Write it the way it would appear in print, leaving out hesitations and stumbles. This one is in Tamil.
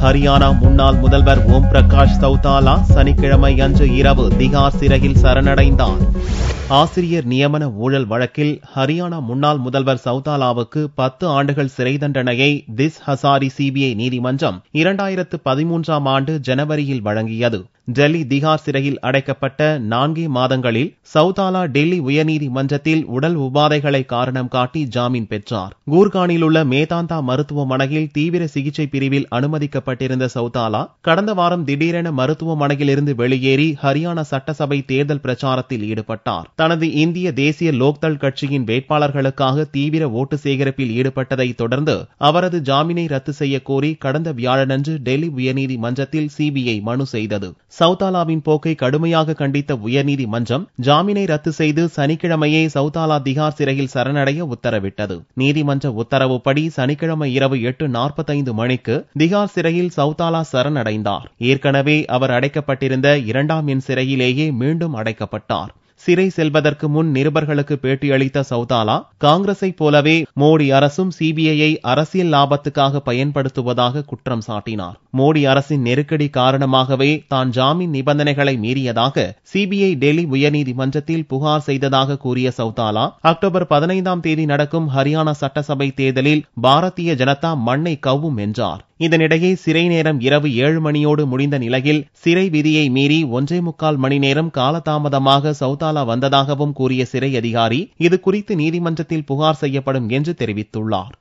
ஹரியானா முன்னாள் முதல்வர் ஓம் பிரகாஷ் சௌதாலா சனிக்கிழமை அன்று இரவு திகார் சிறையில் சரணடைந்தார். ஆசிரியர் நியமன ஊழல் வழக்கில் ஹரியானா முன்னாள் முதல்வர் சௌதாலாவுக்கு 10 ஆண்டுகள் சிறை தண்டனையை திஸ் ஹசாரி சிபிஐ நீதிமன்றம் 2013ஆம் ஆண்டு ஜனவரியில் வழங்கியது. டெல்லி திகார் சிறையில் அடைக்கப்பட்ட 4 மாதங்களில் சௌதாலா டெல்லி உயர்நீதிமன்றத்தில் உடல் உபாதைகளை காரணம் காட்டி ஜாமீன் பெற்றார். கூர்கானில் உள்ள மேதாந்தா மருத்துவமனையில் தீவிர சிகிச்சை பிரிவில் அனுமதிக்கப்பட்டிருந்த சௌதாலா கடந்த வாரம் திடீரென மருத்துவமனையில் இருந்து வெளியேறி ஹரியானா சட்டசபை தேர்தல் பிரச்சாரத்தில் ஈடுபட்டார். தனது இந்திய தேசிய லோக்தள் கட்சியின் வேட்பாளர்களுக்காக தீவிர ஓட்டு சேகரிப்பில் ஈடுபட்டதை தொடர்ந்து அவரது ஜாமீனை ரத்து செய்ய கோரி கடந்த வியாழனன்று டெல்லி உயர்நீதிமன்றத்தில் சிபிஐ மனு செய்தது. சௌதாலாவின் போக்கை கடுமையாக கண்டித்த உயர்நீதிமன்றம் ஜாமீனை ரத்து செய்து சனிக்கிழமையே சௌதாலா திகார் சிறையில் சரணடைய உத்தரவிட்டது. நீதிமன்ற உத்தரவுப்படி சனிக்கிழமை இரவு 8:45 மணிக்கு திகார் சிறையில் சௌதாலா சரணடைந்தார். ஏற்கனவே அவர் அடைக்கப்பட்டிருந்த 2ஆம் எண் சிறையிலேயே மீண்டும் அடைக்கப்பட்டார். சிறை செல்வதற்கு முன் நிருபர்களுக்கு பேட்டியளித்த சௌதாலா காங்கிரஸை போலவே மோடி அரசும் சிபிஐயை அரசியல் லாபத்துக்காக பயன்படுத்துவதாக குற்றம் சாட்டினார். மோடி அரசின் நெருக்கடி காரணமாகவே தான் ஜாமீன் நிபந்தனைகளை மீறியதாக சிபிஐ டெல்லி உயர்நீதிமன்றத்தில் புகார் செய்ததாக கூறிய சௌதாலா அக்டோபர் 15ஆம் தேதி நடக்கும் ஹரியானா சட்டசபை தேர்தலில் பாரதிய ஜனதா மண்ணை கவ்வும் என்றார். இதனிடையே சிறை நேரம் இரவு 7 மணியோடு முடிந்த நிலையில் சிறை விதியை மீறி 1.25 மணி நேரம் காலதாமதமாக சௌதாலா வந்ததாகவும் கூறிய சிறை அதிகாரி இது குறித்து நீதிமன்றத்தில் புகார் செய்யப்படும் என்று தெரிவித்துள்ளார்.